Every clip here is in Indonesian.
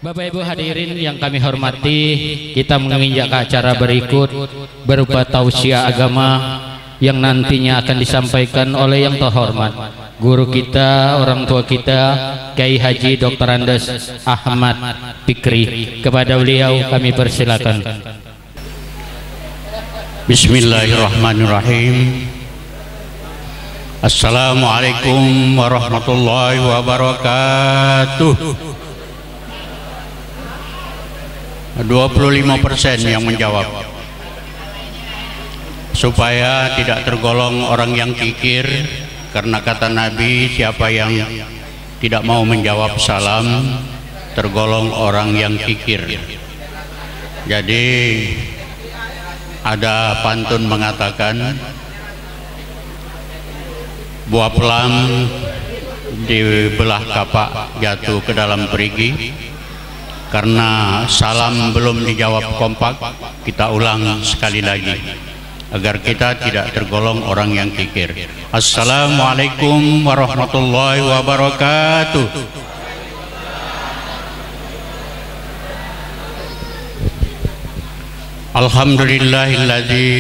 Bapak Ibu hadirin yang kami hormati, kita menginjak ke acara berikut berupa tausiah agama yang nantinya akan disampaikan oleh yang terhormat guru kita, orang tua kita, Kiai Haji Dr. Andes Ahmad Fikri. Kepada beliau kami persilakan. Bismillahirrahmanirrahim. Assalamualaikum warahmatullahi wabarakatuh. 25% yang menjawab, supaya tidak tergolong orang yang kikir, karena kata Nabi, siapa yang tidak mau menjawab salam tergolong orang yang kikir. Jadi ada pantun mengatakan, buah pelang dibelah kapak jatuh ke dalam perigi. Karena salam belum dijawab kompak, kita ulang sekali lagi agar kita tidak tergolong orang yang kikir. Assalamualaikum warahmatullahi wabarakatuh. Alhamdulillahilladzi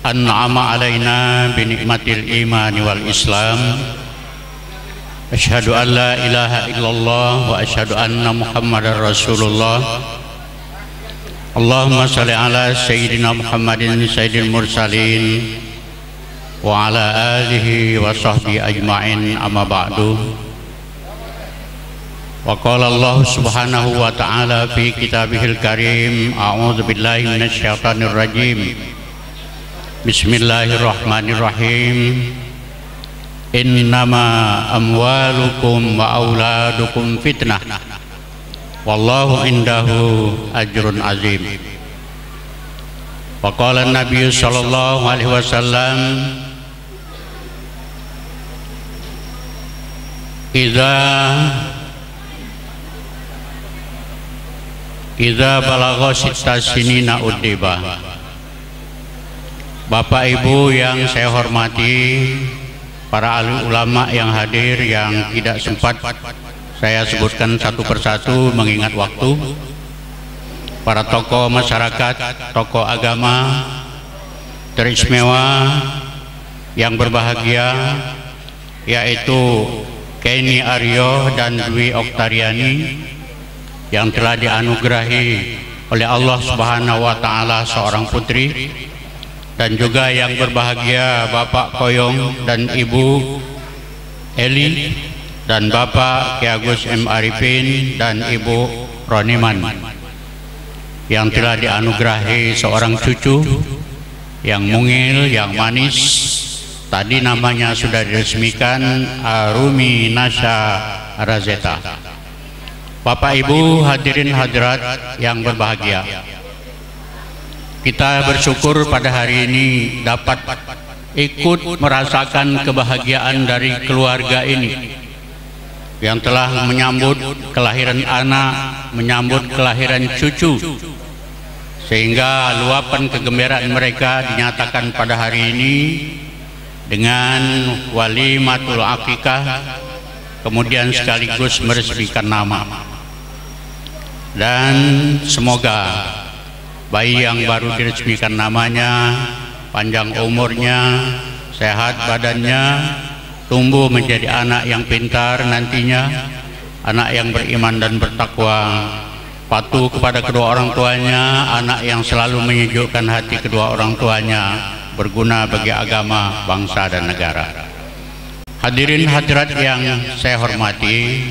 an'ama alaina bi nikmatil imani wal islam. Asyhadu an la ilaha illallah wa asyhadu anna muhammadar rasulullah. Allahumma salli ala sayyidina Muhammadin sayyidil mursalin wa ala alihi wa sahbihi ajma'in, amma ba'du. Wa qala Allah subhanahu wa ta'ala fi kitabihil karim, a'udzu billahi minasyaitonir rajim. Bismillahirrahmanirrahim. Innama amwalukum wa auladukum fitnah wallahu indahu ajrun azim. Wa qala an-nabiy sallallahu alaihi wasallam, idza balagha sitta sinina udiba. Bapak Ibu yang saya hormati, para alim ulama yang hadir, yang tidak sempat saya sebutkan satu persatu mengingat waktu, para tokoh masyarakat, tokoh agama teristimewa yang berbahagia, yaitu Kenny Aryo dan Dwi Oktariani, yang telah dianugerahi oleh Allah Subhanahu wa Ta'ala seorang putri. Dan juga yang berbahagia Bapak Koyong dan Ibu Eli, dan Bapak Ki Agus M. Arifin dan Ibu Roniman, yang telah dianugerahi seorang cucu yang mungil, yang manis. Tadi namanya sudah diresmikan, Arumi Nasha Razeta. Bapak Ibu hadirin hadirat yang berbahagia, kita bersyukur pada hari ini dapat ikut merasakan kebahagiaan dari keluarga ini yang telah menyambut kelahiran anak, menyambut kelahiran cucu, sehingga luapan kegembiraan mereka dinyatakan pada hari ini dengan walimatul akikah, kemudian sekaligus meresmikan nama. Dan semoga bayi yang baru diresmikan namanya panjang umurnya, sehat badannya, tumbuh menjadi anak yang pintar nantinya, anak yang beriman dan bertakwa, patuh kepada kedua orang tuanya, anak yang selalu menyejukkan hati kedua orang tuanya, berguna bagi agama, bangsa dan negara. Hadirin hadirat yang saya hormati,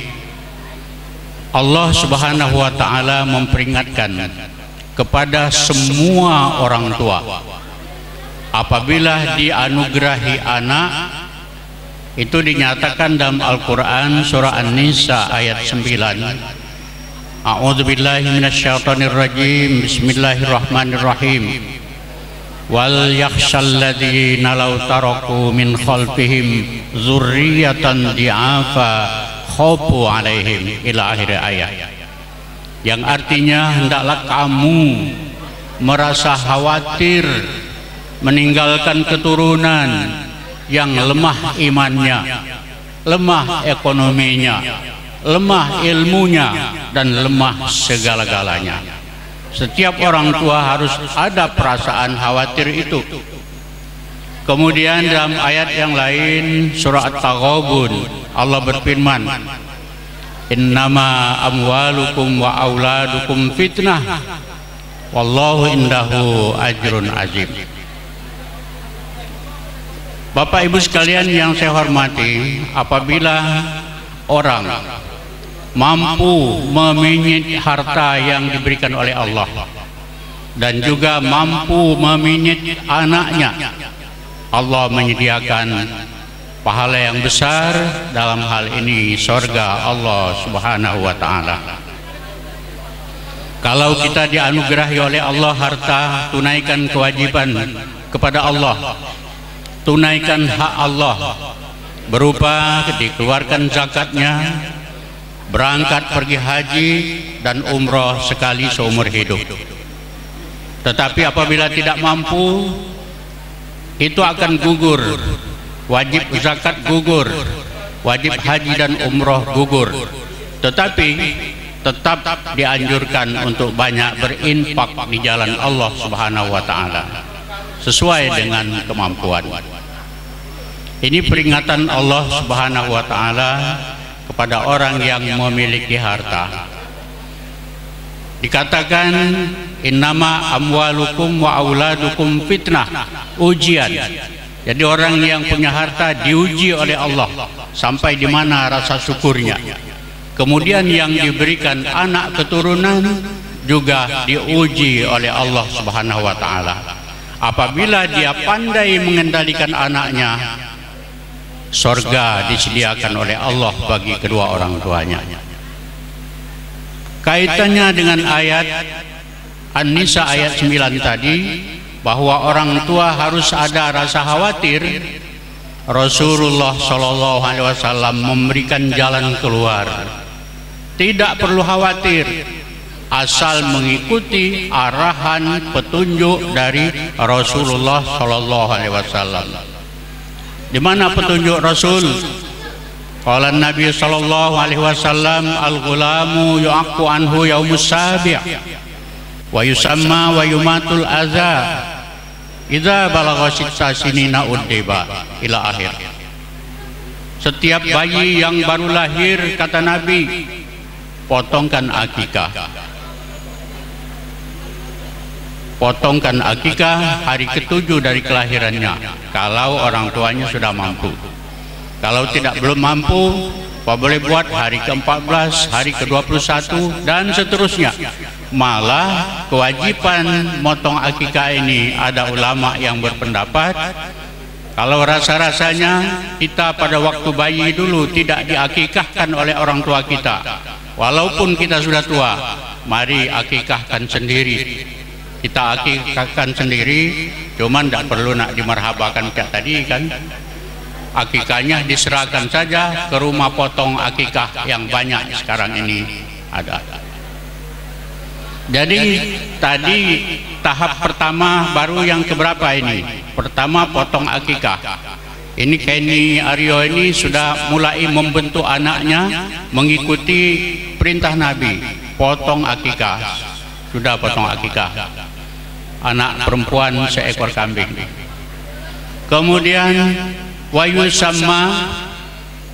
Allah Subhanahu wa Ta'ala memperingatkan kepada semua orang tua, apabila dianugerahi anak, itu dinyatakan dalam Al-Quran surah An-Nisa ayat 9. A'udzubillahi minasyaitonir rajim. Bismillahirrahmanirrahim. Wal yakhshalladzina law taraku min khalfihim dzurriyyatan di'afa khaufu 'alaihim, ila akhir ayat. Yang artinya, hendaklah kamu merasa khawatir meninggalkan keturunan yang lemah imannya, lemah ekonominya, lemah ilmunya, dan lemah segala-galanya. Setiap orang tua harus ada perasaan khawatir itu. Kemudian dalam ayat yang lain, surah At-Taghabun, Allah berfirman, innama amwalukum wa auladukum fitnah wallahu indahu ajrun azim. Bapak Ibu sekalian yang saya hormati, apabila orang mampu meminjit harta yang diberikan oleh Allah dan juga mampu meminjit anaknya, Allah menyediakan pahala yang besar, dalam hal ini surga Allah Subhanahu wa ta'ala. Kalau kita dianugerahi oleh Allah harta, tunaikan kewajiban kepada Allah, tunaikan hak Allah berupa dikeluarkan zakatnya, berangkat pergi haji dan umroh sekali seumur hidup. Tetapi apabila tidak mampu, itu akan gugur, wajib zakat gugur, wajib haji dan umroh gugur. Tetapi tetap dianjurkan untuk banyak berinfak di jalan Allah Subhanahu wa ta'ala sesuai dengan kemampuan. Ini peringatan Allah Subhanahu wa ta'ala kepada orang yang memiliki harta. Dikatakan innama amwalukum wa auladukum fitnah, ujian. Jadi orang yang punya harta diuji oleh Allah sampai di mana rasa syukurnya. Kemudian yang diberikan anak keturunan juga diuji oleh Allah Subhanahu wa ta'ala. Apabila dia pandai mengendalikan anaknya, surga disediakan oleh Allah bagi kedua orang tuanya. Kaitannya dengan ayat An-Nisa ayat 9 tadi, bahwa orang tua harus ada rasa khawatir, Rasulullah Shallallahu Alaihi Wasallam memberikan jalan keluar. Tidak perlu khawatir, asal mengikuti arahan petunjuk dari Rasulullah Shallallahu Alaihi Wasallam. Di mana petunjuk Rasul? Qala Nabi Shallallahu Alaihi Wasallam, al-ghulamu yu'aqqu anhu yaumus sabi' wa yusamma wa yumatul adza idza balagha sitta sinina uddiba, ila akhir. Setiap bayi yang baru lahir, kata Nabi, potongkan akikah. Potongkan akikah hari ke-7 dari kelahirannya, kalau orang tuanya sudah mampu. Kalau belum mampu, boleh buat hari ke-14, hari ke-21 dan seterusnya. Malah kewajiban motong akikah ini, ada ulama yang berpendapat kalau rasa-rasanya kita pada waktu bayi dulu tidak diakikahkan oleh orang tua kita, walaupun kita sudah tua, mari akikahkan sendiri. Kita akikahkan sendiri, cuman tidak perlu nak dimarhabakan kayak tadi kan. Akikahnya diserahkan saja ke rumah potong akikah yang banyak sekarang ini ada. Jadi tadi tahap pertama baru yang keberapa ini? Pertama potong akikah. Ini Kenny Aryo ini sudah mulai membentuk anaknya mengikuti perintah Nabi, potong akikah. Sudah potong akikah. Anak perempuan seekor kambing. Kemudian wayu sama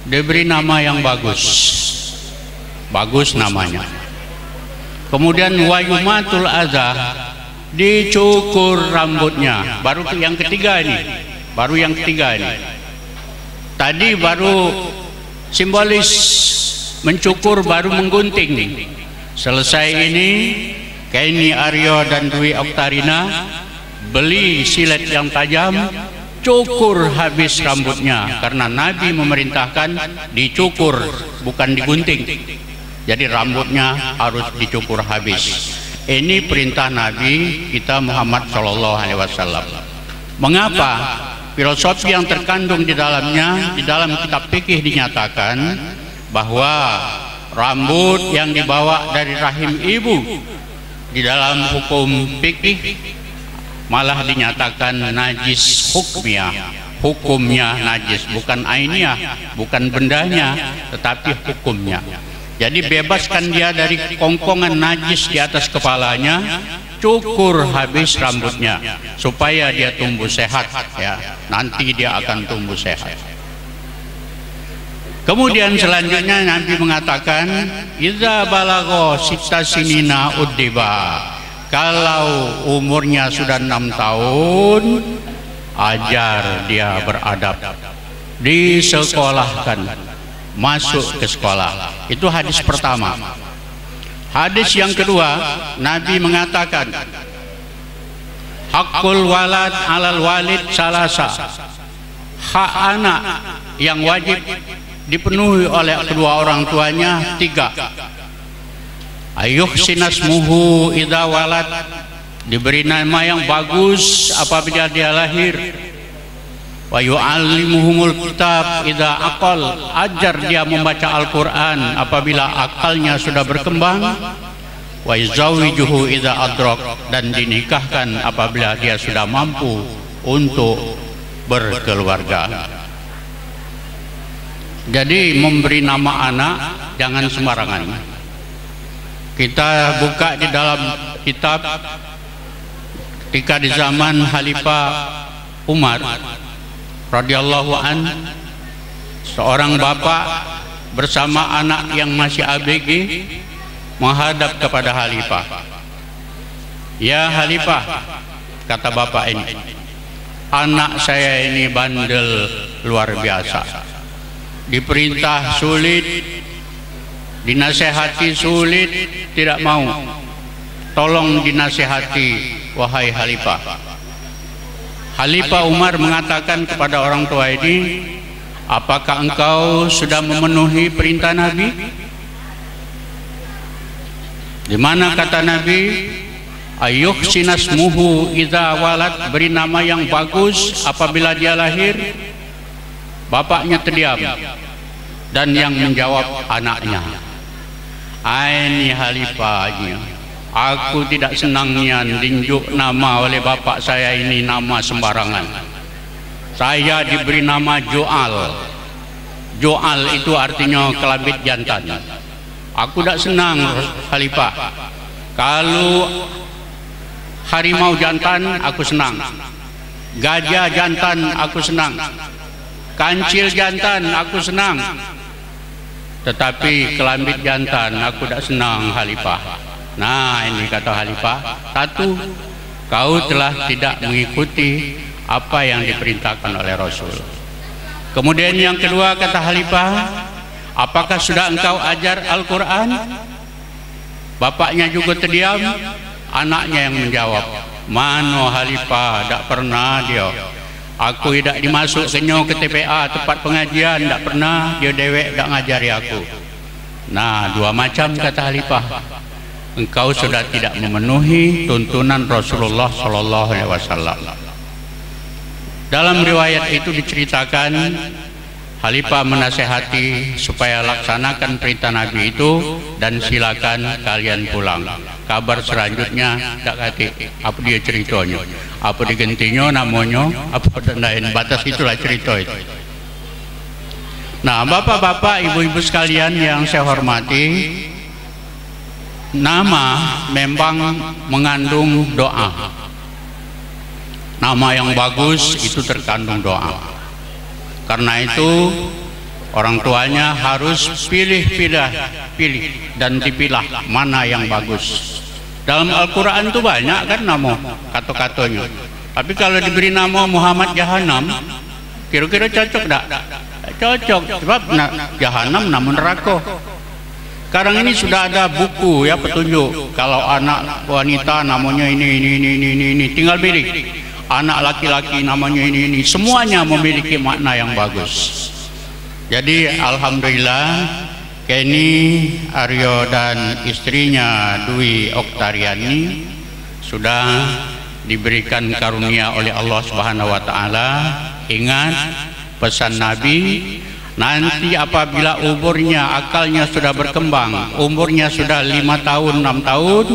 diberi nama yang bagus. Bagus namanya. Kemudian wayumatul adza, dicukur rambutnya. Baru yang ketiga ini. Baru yang ketiga ini. Tadi baru simbolis mencukur, baru menggunting. Selesai ini, Kenny Aryo dan Dwi Oktarina beli silet yang tajam, cukur habis rambutnya, karena Nabi memerintahkan dicukur, bukan digunting. Jadi rambutnya harus dicukur habis. Ini perintah Nabi kita Muhammad Shallallahu Alaihi Wasallam. Mengapa? Filosofi yang terkandung di dalamnya, di dalam kitab fikih dinyatakan bahwa rambut yang dibawa dari rahim ibu di dalam hukum fikih malah dinyatakan najis hukmiyah. Hukumnya najis, bukan ainiyah, bukan bendanya, tetapi hukumnya. Jadi bebaskan dia dari kongkongan najis di atas kepalanya, cukur habis rambutnya supaya dia tumbuh sehat ya. Nanti dia akan tumbuh sehat. Kemudian selanjutnya Nabi mengatakan, "Idza balagha sitta sinina uddiba." Kalau umurnya sudah 6 tahun, ajar dia beradab, disekolahkan, masuk ke sekolah. Itu hadis pertama. Hadis yang kedua, Nabi mengatakan, "Hakul walad alal walid salasa." Hak anak yang wajib dipenuhi oleh kedua orang tuanya 3. Ayuhsinasmuhu idza walad, diberi nama yang bagus apabila dia lahir. Wa yu'allimuhumul kitab idza aqal, ajar dia membaca Al-Qur'an apabila akalnya sudah berkembang. Wa yuzawijuhu idza adrak, dan dinikahkan apabila dia sudah mampu untuk berkeluarga. Jadi memberi nama anak jangan sembarangan. Kita buka di dalam kitab ketika di zaman Khalifah Umar radhiyallahu an, seorang bapak bersama anak yang masih ABG menghadap kepada Khalifah. "Ya Khalifah," kata bapak ini, "anak saya ini bandel luar biasa. Diperintah sulit, dinasehati sulit, tidak mau. Tolong dinasehati wahai Khalifah." Khalifah Umar mengatakan kepada orang tua ini, "Apakah engkau sudah memenuhi perintah Nabi?" Di mana kata Nabi, "Ayuhsinasmuhu idza walad," beri nama yang bagus apabila dia lahir. Bapaknya terdiam dan yang menjawab anaknya. "Ini Khalifahnya, aku tidak senangnya ditunjuk nama oleh bapak saya ini nama sembarangan. Saya diberi nama Joal. Joal itu artinya kelabit jantan. Aku tidak senang Khalifah. Kalau harimau jantan aku senang, gajah jantan aku senang, kancil jantan aku senang, tetapi kelambit jantan aku tidak senang Khalifah." Nah, ini kata Khalifah, satu, kau telah tidak mengikuti apa yang diperintahkan oleh Rasul. Kemudian yang kedua kata Khalifah, apakah sudah engkau ajar Al-Quran? Bapaknya juga terdiam, anaknya yang menjawab, "Mano Khalifah, tidak pernah dia. Aku tidak dimasuk ke TPA tempat pengajian, tidak pernah dia dewek tidak ngajari aku." Nah, dua macam kata Khalifah. Engkau sudah tidak memenuhi tuntunan Rasulullah Sallallahu Alaihi Wasallam. Dalam riwayat itu diceritakan Khalifah menasehati supaya laksanakan perintah Nabi itu dan silakan kalian pulang. Kabar selanjutnya tak kati apa dia ceritanya, apa digentinya namanya, apa dan lain batas, itulah cerita itu. Nah, bapak-bapak, ibu-ibu sekalian yang saya hormati, nama memang mengandung doa. Nama yang bagus itu terkandung doa. Karena itu orang tuanya harus pilih dan dipilah mana yang bagus. Dalam Al-Quran itu banyak kan nama kata-katanya. Tapi kalau diberi nama Muhammad Jahanam, kira-kira cocok tak? Cocok, sebab Jahanam namun neraka. Sekarang ini sudah ada buku ya petunjuk. Kalau anak wanita namanya ini, tinggal pilih. Anak laki-laki namanya ini, semuanya memiliki makna yang bagus. Jadi alhamdulillah Kenny, Aryo dan istrinya Dwi Oktariani sudah diberikan karunia oleh Allah Subhanahu wa taala. Ingat pesan Nabi, nanti apabila umurnya, akalnya sudah berkembang, umurnya sudah 5 tahun, 6 tahun,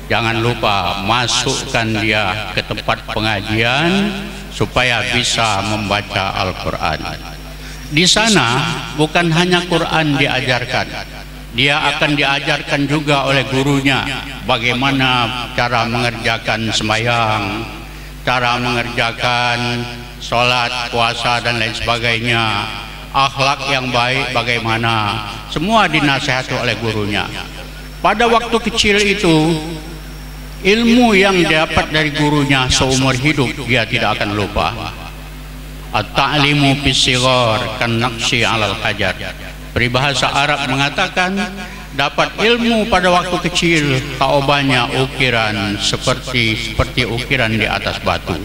jangan lupa masukkan dia ke tempat pengajian supaya bisa membaca Al-Quran. Di sana bukan hanya Quran diajarkan, dia akan diajarkan juga oleh gurunya bagaimana cara mengerjakan sembahyang, cara mengerjakan sholat, puasa dan lain sebagainya, akhlak yang baik bagaimana, semua dinasihati oleh gurunya. Pada waktu kecil itu, ilmu yang dapat dari gurunya seumur hidup dia tidak akan lupa. At-ta'limu fis-shighar kan-naqshi 'alal hajar. Peribahasa Arab mengatakan dapat ilmu pada waktu kecil kaobannya ukiran seperti ukiran di atas batu.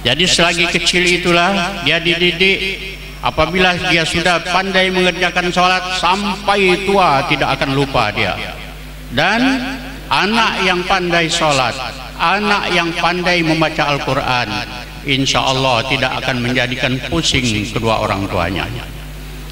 Jadi selagi kecil itulah dia dididik. Apabila dia sudah pandai mengerjakan sholat sampai tua tidak akan lupa dia. Dan anak yang pandai sholat, anak yang pandai membaca Al-Quran, insya Allah tidak akan menjadikan pusing kedua orang tuanya.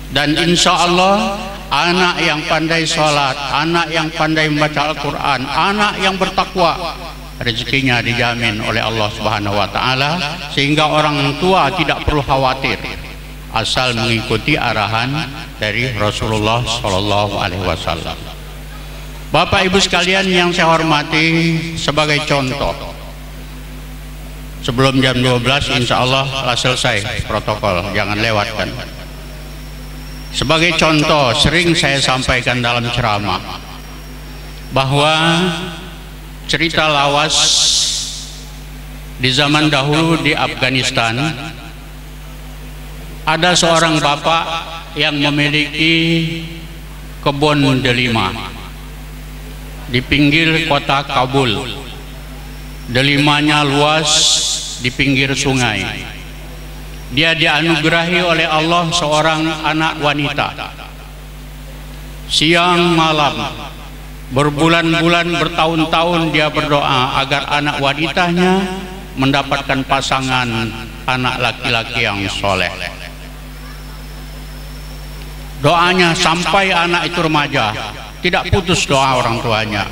Dan insya Allah anak yang pandai sholat, anak yang pandai membaca Al-Quran, anak yang bertakwa, rezekinya dijamin oleh Allah Subhanahu wa Ta'ala, sehingga orang tua tidak perlu khawatir asal mengikuti arahan dari Rasulullah Sallallahu Alaihi Wasallam. Bapak Ibu sekalian yang saya hormati, sebagai contoh, sebelum jam 12 insya Allah telah selesai protokol, jangan lewatkan. Sebagai contoh, sering saya sampaikan dalam ceramah bahwa cerita lawas di zaman dahulu di Afghanistan, ada seorang bapak yang memiliki kebun delima di pinggir kota Kabul. Delimanya luas di pinggir sungai. Dia dianugerahi oleh Allah seorang anak wanita. Siang malam, berbulan-bulan, bertahun-tahun dia berdoa agar anak wanitanya mendapatkan pasangan anak laki-laki yang soleh. Doanya sampai anak itu remaja, tidak putus doa orang tuanya.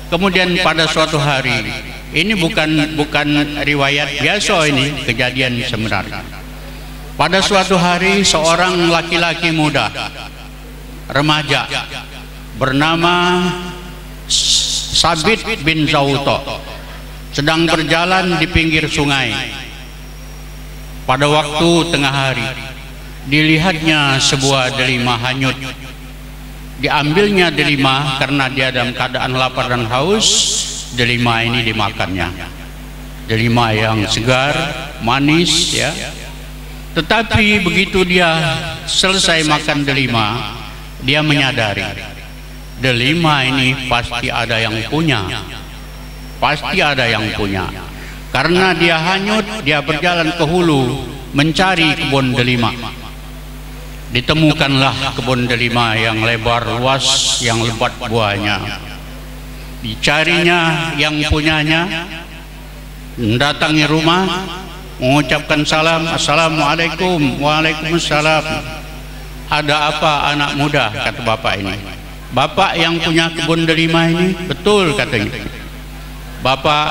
Kemudian pada suatu hari, ini bukan riwayat biasa, ini kejadian sebenarnya. Pada suatu hari seorang laki-laki muda, remaja, bernama Sabit bin Zauto sedang berjalan di pinggir sungai. Pada waktu tengah hari, dilihatnya sebuah delima hanyut. Diambilnya delima karena dia dalam keadaan lapar dan haus. Delima ini dimakannya. Delima yang segar, manis, ya. Tetapi begitu dia selesai makan delima, dia menyadari delima ini pasti ada yang punya. Pasti ada yang punya. Karena dia hanyut, dia berjalan ke hulu mencari kebun delima. Ditemukanlah kebun delima yang lebar luas, yang lebat buahnya. Dicarinya yang punyanya, mendatangi rumah, mengucapkan salam, assalamualaikum. Waalaikumsalam. Ada apa anak muda, kata bapak ini. Bapak yang punya kebun delima ini? Betul, katanya. Bapak,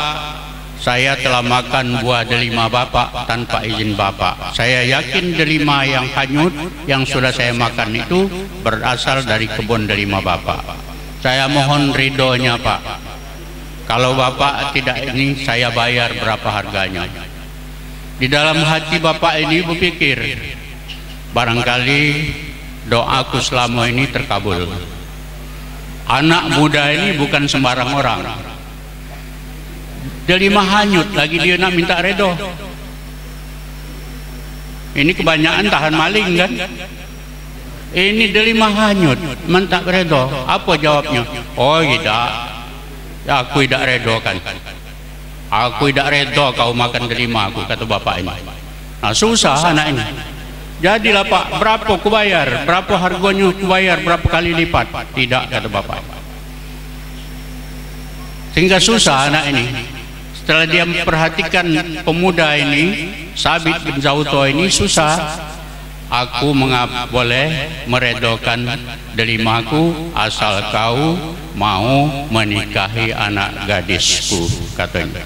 saya telah makan buah delima bapak tanpa izin bapak. Saya yakin delima yang hanyut yang sudah saya makan itu berasal dari kebun delima bapak. Saya mohon ridhonya pak. Kalau bapak tidak ini, saya bayar berapa harganya. Di dalam hati bapak ini berpikir, barangkali doaku selama ini terkabul. Anak muda ini bukan sembarang orang. Delima hanyut lagi dia nak minta redo. Ini kebanyakan tahan maling kan? Ini delima hanyut, minta redo. Apa jawabnya? Oh tidak, aku tidak redo kan. Aku tidak redo kau makan delima aku, kata bapak ini. Nah susah anak ini. Jadilah pak, berapa ku bayar? Berapa harganya ku bayar? Berapa kali lipat? Tidak, kata bapak. Sehingga susah anak ini. Setelah dia memperhatikan pemuda ini, Sabit bin Zauto ini, susah. Aku boleh meredokan delimaku asal kau mau menikahi anak gadisku, katanya.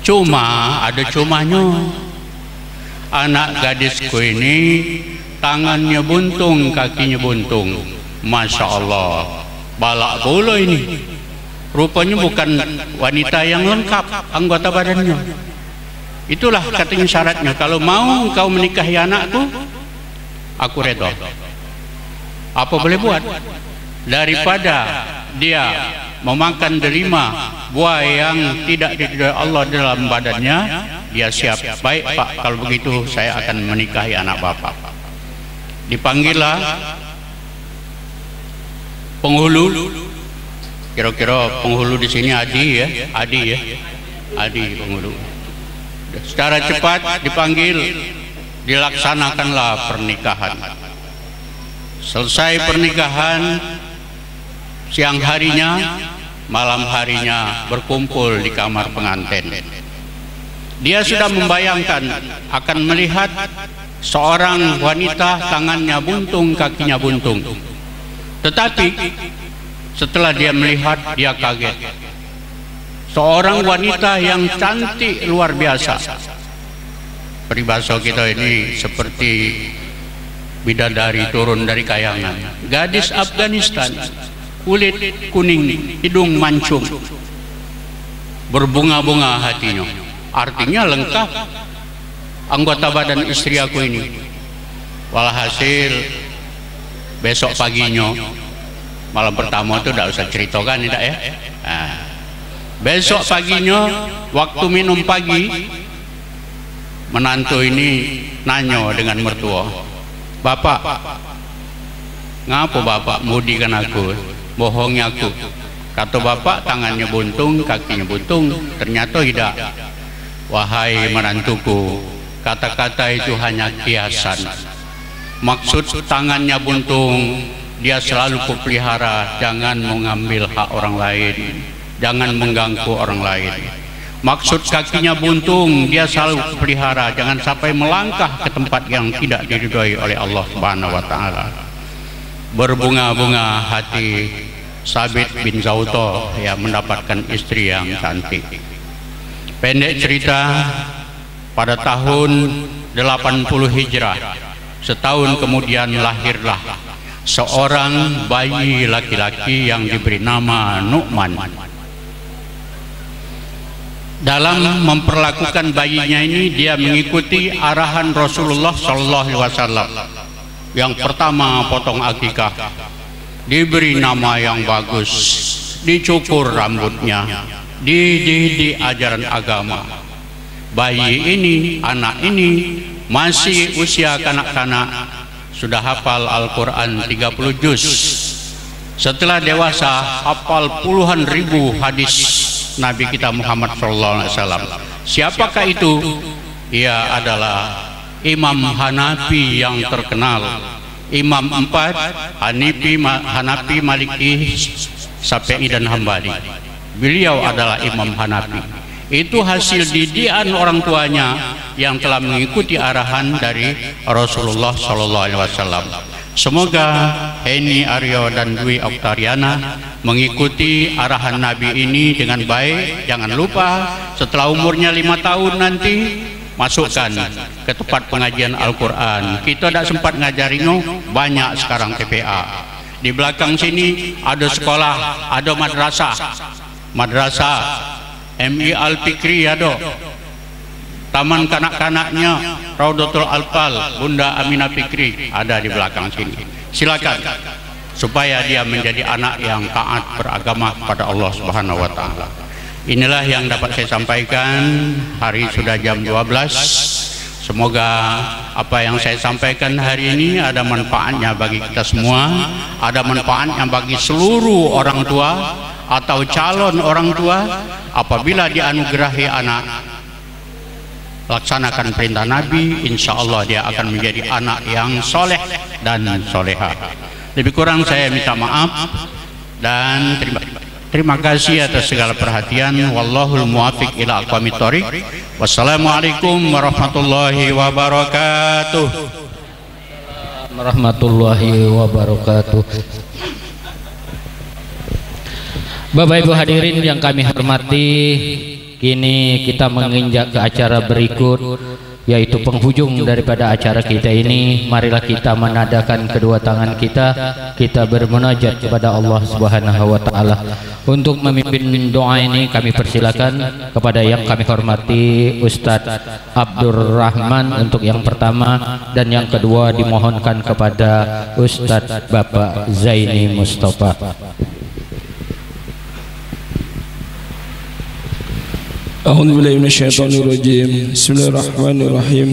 Cuma ada cumanya. Anak gadisku ini tangannya buntung, kakinya buntung, Masya Allah, balak pula ini. Rupanya bukan wanita yang lengkap anggota badannya. Itulah katanya syaratnya. Kalau mau engkau menikahi anakku, aku redha. Apa boleh buat? Daripada dia memakan delima buah yang tidak diridhoi Allah dalam badannya, dia siap. Baik Pak, kalau begitu saya akan menikahi anak Bapak. Dipanggillah penghulu. Kira-kira penghulu di sini Adi ya, Adi penghulu. Secara cepat dipanggil, dilaksanakanlah pernikahan. Selesai pernikahan, siang harinya, malam harinya berkumpul di kamar pengantin. Dia sudah membayangkan akan melihat seorang wanita tangannya buntung, kakinya buntung. Tetapi setelah dia melihat, dia kaget. Seorang wanita yang cantik luar biasa. Peribahasa kita ini seperti bidadari turun dari kayangan. Gadis Afghanistan, kulit kuning, hidung mancung, berbunga-bunga hatinya. Artinya lengkap anggota badan istri aku ini. Walhasil besok paginya, malam pertama itu tidak usah ceritakan, tidak ya? Nah, besok paginya waktu minum pagi, menantu ini nanya dengan mertua, "Bapak, ngapa Bapak mudikan aku, bohongi aku? Kata Bapak tangannya buntung, kakinya buntung, ternyata tidak." "Wahai menantuku, kata-kata itu hanya kiasan. Maksud tangannya buntung, dia selalu kupelihara, jangan mengambil hak orang lain, jangan mengganggu orang lain. Maksud kakinya buntung, dia selalu kupelihara, jangan sampai melangkah ke tempat yang tidak diridhoi oleh Allah Subhanahu wa taala." Berbunga-bunga hati Sabit bin Zauto yang mendapatkan istri yang cantik. Pendek cerita, pada tahun 80 Hijrah, setahun kemudian lahirlah seorang bayi laki-laki yang diberi nama Nu'man. Dalam memperlakukan bayinya ini, dia mengikuti arahan Rasulullah SAW. Yang pertama, potong akikah, diberi nama yang bagus, dicukur rambutnya, dididik ajaran agama. Bayi ini, anak ini masih usia kanak-kanak, sudah hafal Al-Quran 30 juz. Setelah dewasa, hafal puluhan ribu hadis Nabi kita Muhammad SAW. Siapakah itu? Ia adalah Imam Hanafi yang terkenal, Imam 4 Hanafi, Maliki, Syafi'i dan Hambali. Beliau adalah Imam Hanafi. Itu hasil didikan orang tuanya yang telah mengikuti arahan dari Rasulullah SAW. Semoga Heni, Aryo dan Dwi Oktariana mengikuti arahan Nabi ini dengan baik. Jangan lupa setelah umurnya 5 tahun nanti masukkan ke tempat pengajian Al-Quran. Kita tidak sempat ngajarinya, banyak sekarang TPA. Di belakang sini ada sekolah, ada madrasah MI Al-Fikri, ada taman kanak-kanaknya Raudatul Alfal Bunda Aminah Fikri, ada di belakang sini. Silakan supaya dia menjadi anak yang taat beragama kepada Allah Subhanahu wa taala. Inilah yang dapat saya sampaikan. Hari sudah jam 12. Semoga apa yang saya sampaikan hari ini ada manfaatnya bagi kita semua, ada manfaatnya bagi seluruh orang tua atau calon orang tua. Apabila dianugerahi anak, laksanakan perintah Nabi, insya Allah dia akan menjadi anak yang soleh dan soleha. Lebih kurang saya minta maaf dan terima kasih atas segala perhatian. Wallahul muwaffiq ila aqwamit thoriq. Wassalamualaikum warahmatullahi wabarakatuh. Warahmatullahi wabarakatuh. Bapak Ibu hadirin yang kami hormati, kini kita menginjak ke acara berikut, yaitu penghujung daripada acara kita ini. Marilah kita menadakan kedua tangan kita bermunajat kepada Allah Subhanahu wa taala. Untuk memimpin doa ini kami persilakan kepada yang kami hormati Ustadz Abdurrahman untuk yang pertama, dan yang kedua dimohonkan kepada Ustadz Bapak Zaini Mustafa. A'udzubillahi minasyaitonir rajim. Bismillahirrahmanirrahim.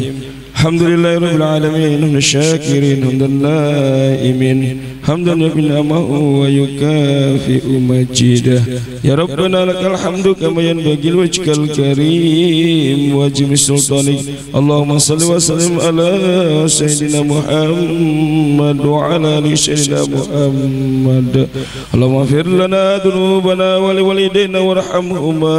Alhamdulillahirabbil alamin, hamdasyakirin, hamdan naimin, hamdan yafi ni'amahu wa yukafi'u majidah. Ya Rabbana lakal hamdu kama yanbaghi liwajhikal karim wa jami sultanik. Allahumma salli wa sallim ala sayyidina Muhammad wa ala ali sayyidina Muhammad. Allahumma ighfir lana dhunubana wa liwalidayna warhamhuma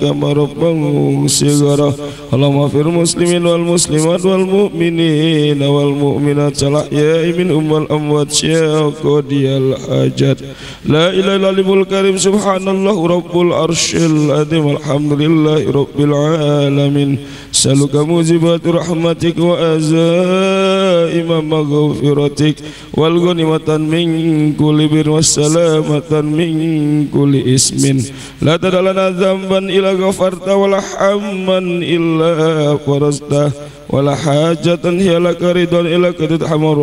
kama rabbahu shighara. Allahumma ighfir muslimin wal muslimat wal mu'minin wal mu'minat al-ahya'i minhum wal amwat syaqadiyal hajat. La ilaha illallahul karim subhanallah rabbul arsyil azim. Alhamdulillahi rabbil alamin. Saluka mujibati rahmatik wa azaima maghfiratik wal ghanimatan min kulli bir wassalamatan min kulli ismin. La tadalana dzamban illa ghafarta wala hamman illa farasta wala hajatan hiya laka ridwan illa qadhamur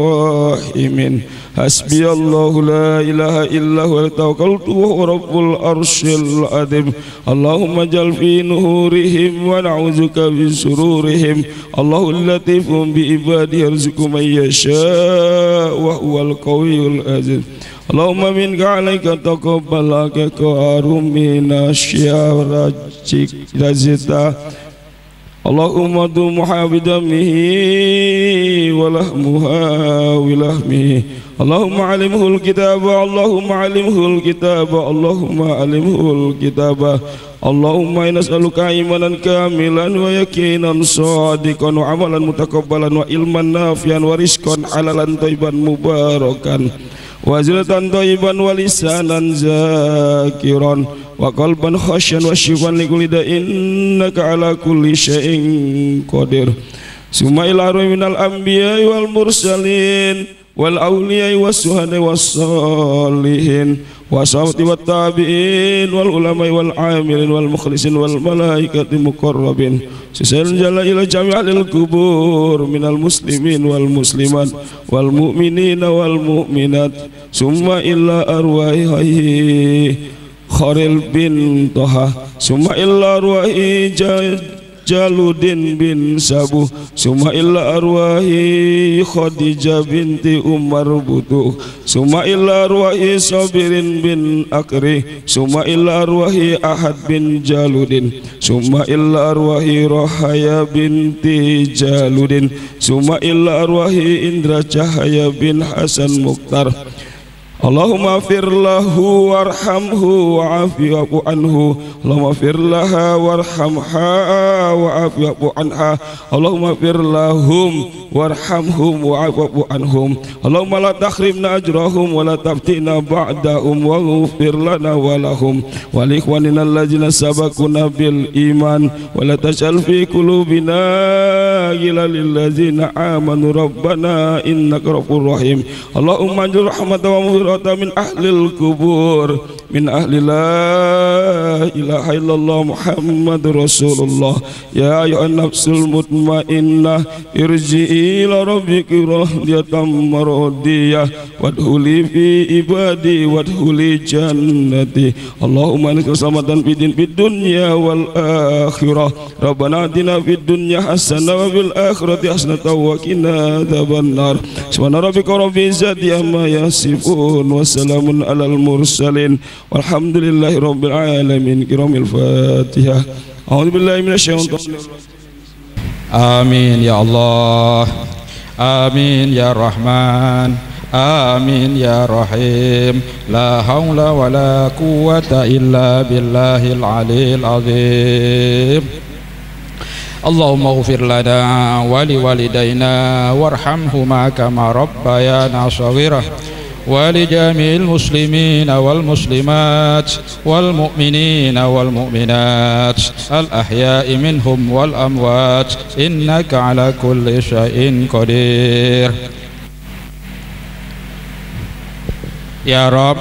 rahimin. Hasbiyallahu la ilaha illa huwa tawakkaltu wa huwa rabbul arsyil azim. Allahumma jal fi nuhurihim wa na'udzuka min sururihim. Allahul latifum bi ibadihi yarzuqu man yasha wa huwal qawiyyul aziz. Allahumma minka alaika taqabbalaka qarumina syarajik razita. Allahumma du muhabidamihi walahmuha wilahmihi. Allahumma alimhul kitaba, Allahumma alimhul kitaba, Allahumma alimhul kitaba. Allahumma inna nas'aluka imanan kamilan wa yaqinan shadiqan wa amalan mutakabbalan wa ilman nafian wa rizqan halalan thayyiban mubarakan wa zilatan thayyiban wa lisanan zakiran wa qalban khasyan wa syifan likulli da'in innaka ala kulli syai'in qadir. Summa ila minal anbiya'i wal mursalin wal awliya'i was suhada was salihin wa sahabati wat tabi'in wal ulama'i wal amilin wal mukhlisin wal malaikati muqarrabin. Sisal jalla ila jami'il kubur minal muslimin wal muslimat wal mu'minina wal mu'minat. Summa illa arwahi Kharil bin Toha. Summa illa arwahi Jaludin bin Sabu. Summa illa arwahi Khadijah binti Umar Butuh. Summa illa arwahi Sabirin bin Akri. Summa illa arwahi Ahad bin Jaludin. Summa illa arwahi Rohaya binti Jaludin. Summa illa arwahi Indra Cahaya bin Hasan Mukhtar. Allahumma fir lahu warhamhu wa'afi'fu anhu. Allahumma fir laha warhamha wa'afi'fu anha. Allahumma fir lahum warhamhum wa'afi'fu anhum. Allahumma la tahrimna ajrahum wa la taftina ba'dahum waghfir lana wa lahum wa li ikhwanina allazina sabaquna bil iman wa la taj'al fi qulubina ghillan lil ladzina amanu rabbana innaka ghafurur rahim. Allahumma anzil rahmatan wa min ahlil kubur min ahli la ilaha illallah Muhammadur Rasulullah. Ya ayyuhan nafsul mutmainnah irji'i ila rabbiki radiyatan maradiyah wadkhuli fi ibadi wadkhuli jannati. Allahumma inna keselamatan fid dunya wal akhirah. Rabbana atina fid dunya hasanah wa fil akhirati hasanah wa qina adzabannar. Subhana rabbika rabbil izzati amma yasifun wassalamun alal mursalin walhamdulillahi rabbil alamin. Kiramil Fatihah. A'udzubillahi minasyaitonir rajim. Amin ya Allah. Amin ya Rahman. Amin ya Rahim. La haula wa la quwwata illa billahil aliyil azim. Allahumma ighfir lana wa liwalidayna warhamhuma kama rabbayana shaghira ولجميع المسلمين والمسلمات والمؤمنين والمؤمنات الأحياء منهم والأموات إنك على كل شيء قدير. Ya Rabb,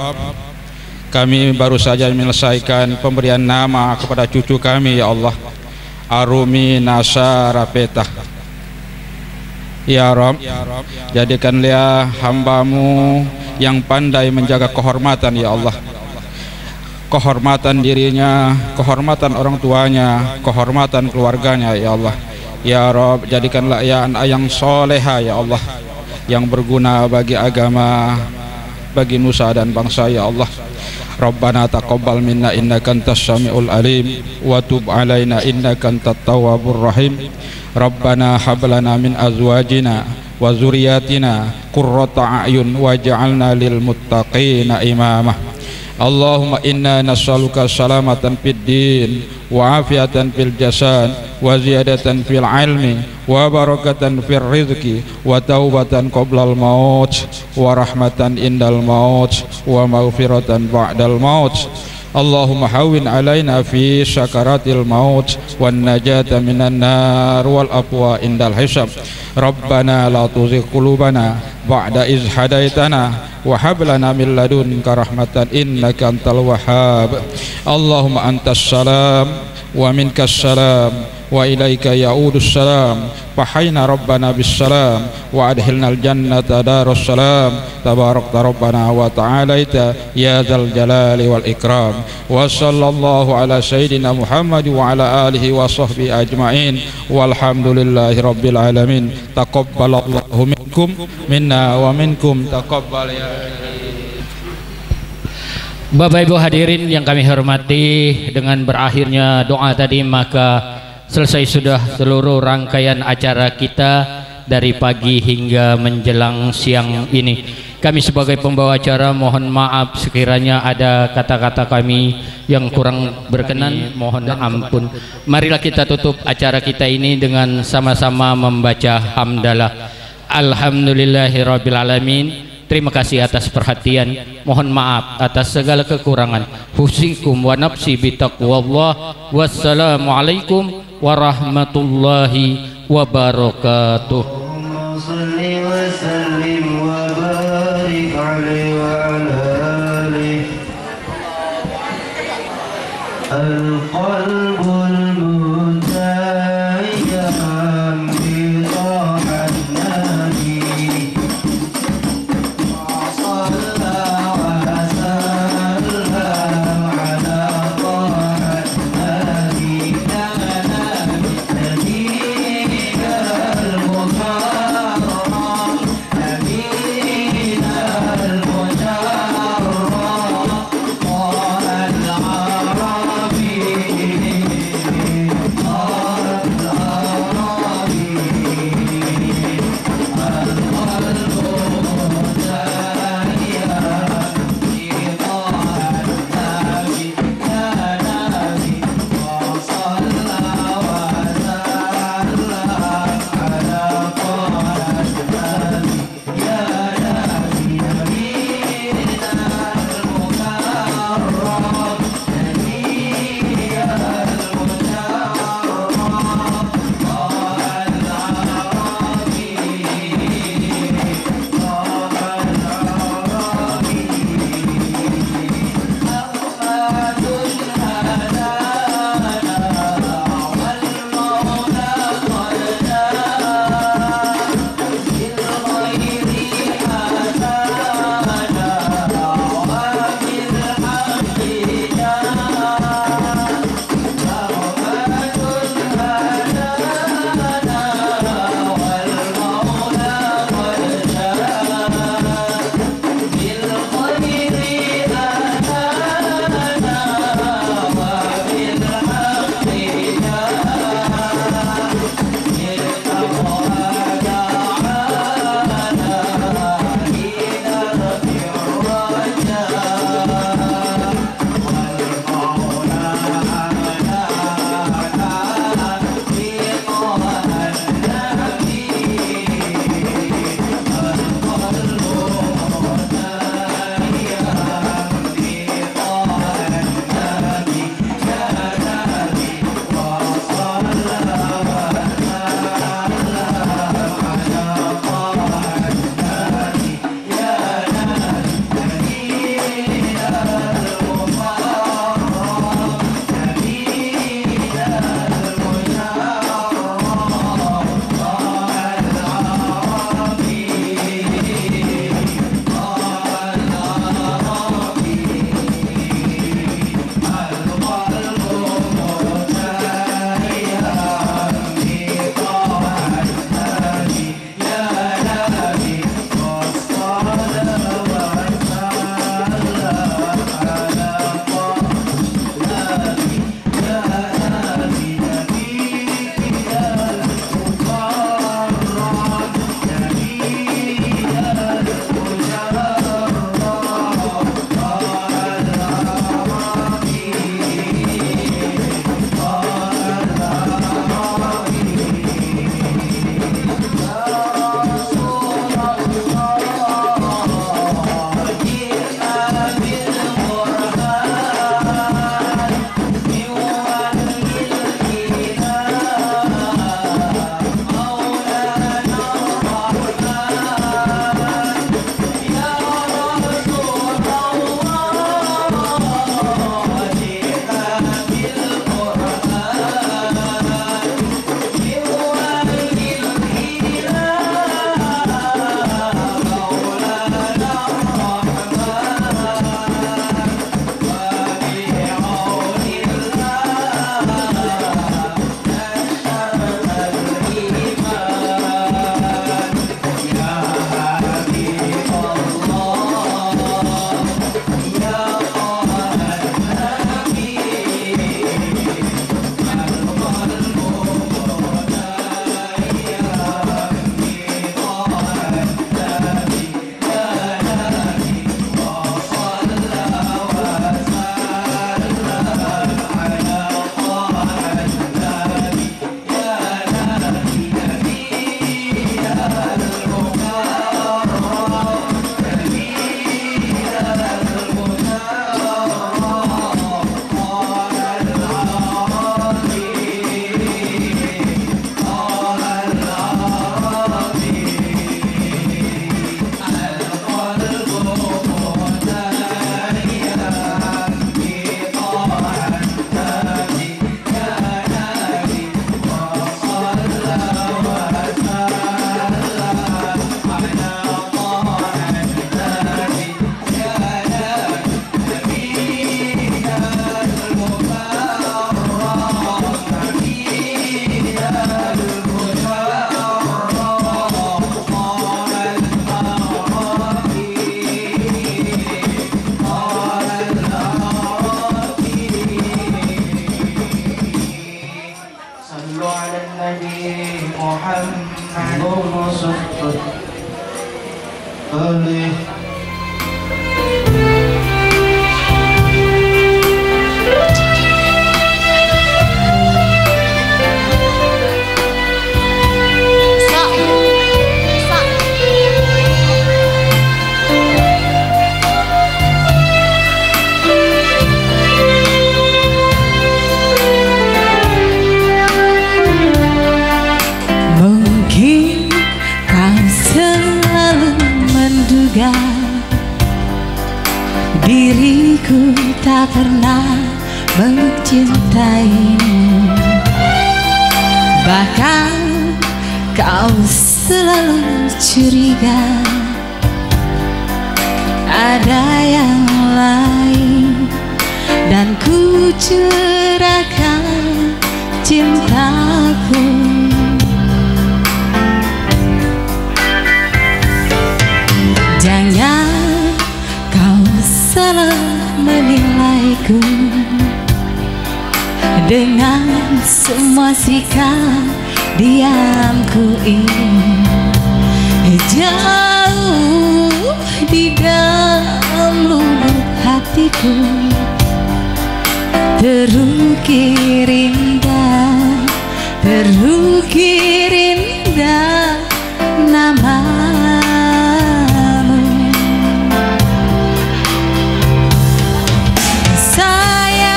kami baru saja menyelesaikan pemberian nama kepada cucu kami, ya Allah, Arumi Nasara Petah. Ya Rabb, jadikanlah hamba-Mu yang pandai menjaga kehormatan, ya Allah, kehormatan dirinya, kehormatan orang tuanya, kehormatan keluarganya, ya Allah. Ya Rabb, jadikanlah ia anak yang soleha, ya Allah, yang berguna bagi agama, bagi nusa dan bangsa, ya Allah. Rabbana taqabbal minna innaka antas samiul alim wa tub alaina innaka antat tawwabur rahim. Rabbana hab lana min azwajina wa zurriyyatina qurrata a'yun waj'alna lil muttaqina imama. Allahumma inna nas'aluka salamatan fid din wa afiatan fil jasad wa ziyadatan fil ilmi wa barakatan fil rizqi wa taubatan qoblal maut wa rahmatan indal maut wa maghfiratan ba'dal maut. Allahumma hawwin alaina fi sakaratil maut wan najata minan nar wal aqwa indal hisab. Rabbana la tuzigh qulubana ba'da iz hadaitana wa hab lana min ladunka rahmatan innaka antal wahhab. Allahumma antas salam wa minkas salam wa ilaika ya'udus salam. Fahayna rabbana bis salam wa adkhilnal jannata darus salam. Tabarakta rabbana wa ta'alaita ya dzal jalali wal ikram. Wa sallallahu ala sayyidina Muhammad wa ala alihi wa sahbihi ajma'in walhamdulillahi rabbil alamin. Taqabbalallahu minkum minna wa minkum taqabbal ya. Bapak Ibu hadirin yang kami hormati, dengan berakhirnya doa tadi maka selesai sudah seluruh rangkaian acara kita dari pagi hingga menjelang siang ini. Kami sebagai pembawa acara mohon maaf sekiranya ada kata-kata kami yang kurang berkenan, mohon ampun. Marilah kita tutup acara kita ini dengan sama-sama membaca hamdalah. Alhamdulillahirabbil alamin. Terima kasih atas perhatian. Mohon maaf atas segala kekurangan. Husikum wa nafsi bitaqwallah. Wassalamualaikum warahmatullahi wabarakatuh. Salli wa sallim wa barik alaihi wa ala alihi. Al-qalbul muntahiyan bi ta'at nabi. tak pernah mencintaimu. Bahkan kau selalu curiga ada yang lain, dan ku curahkan cintaku. Jangan kau salah menilaiku dengan semua sikap diamku ini. Jauh di dalam lubuk hatiku terukir indah, terukir indah namamu. Sayang,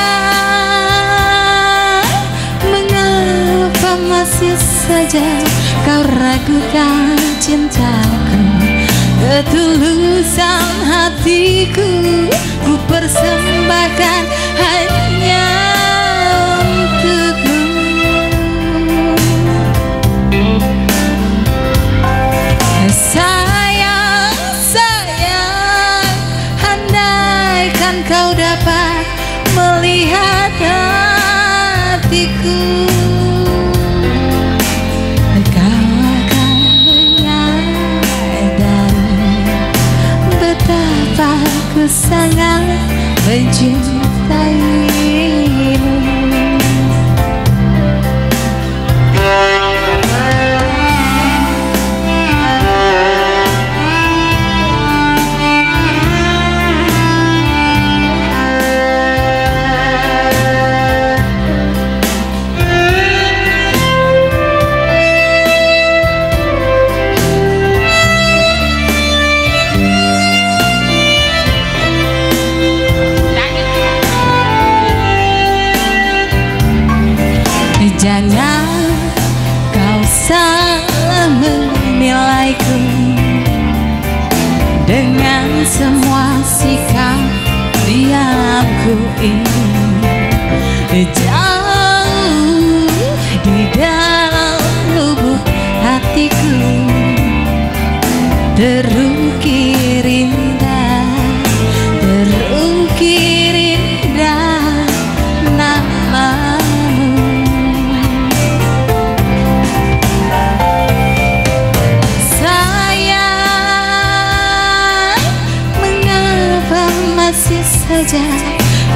mengapa masih saja kau ragukan cintaku? Ketulusan hatiku ku persembahkan hanya untukmu. Sayang, sayang, andaikan kau dapat melihat hatiku, kau akan menyadari betapa ku sangat mencintaimu. Jangan kau salah menilaiku dengan semua sikap diamku ini. Jauh di dalam lubuk hatiku terukir indah, terukir indah namamu. Masih saja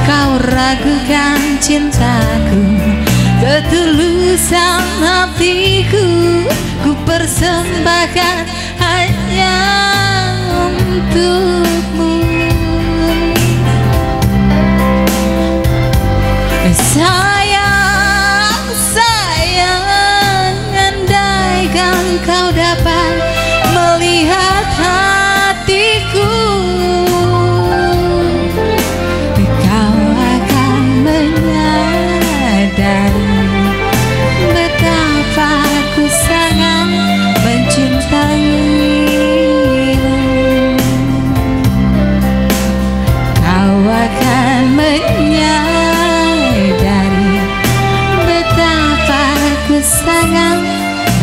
kau ragukan cintaku, ketulusan hatiku ku persembahkan hanya untukmu. Sayang, sayang, andaikan kau dapat melihat hatiku, betapa ku sangat mencintaimu. Kau akan menyadari betapa ku sangat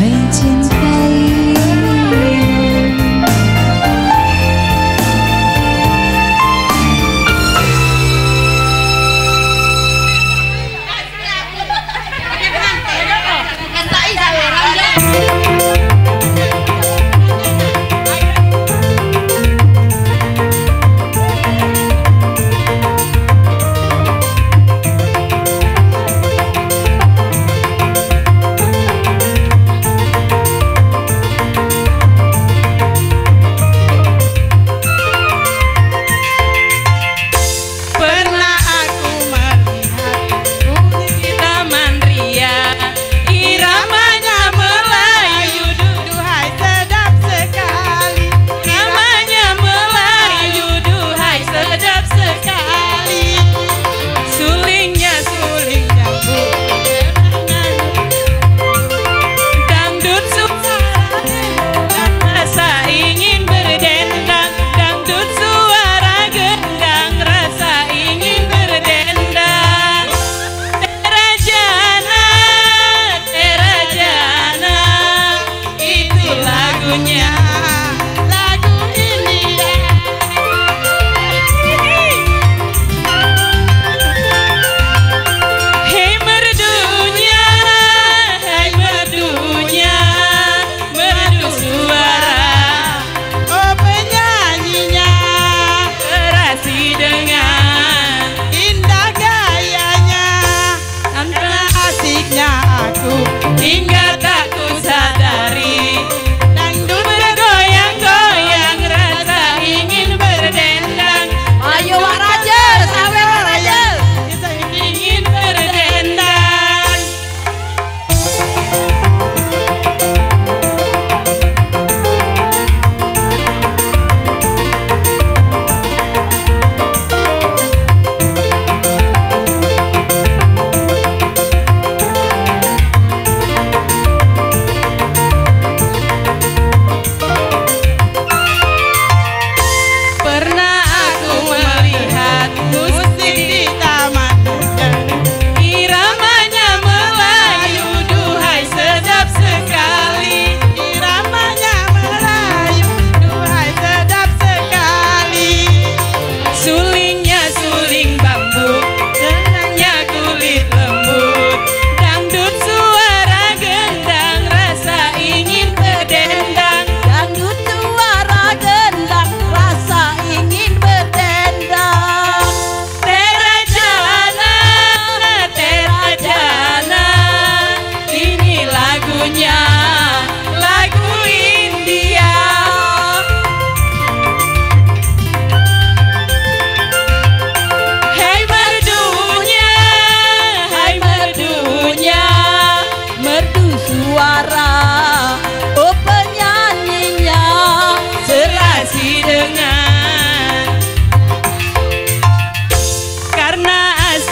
mencintaimu.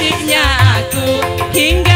nasibnya aku hingga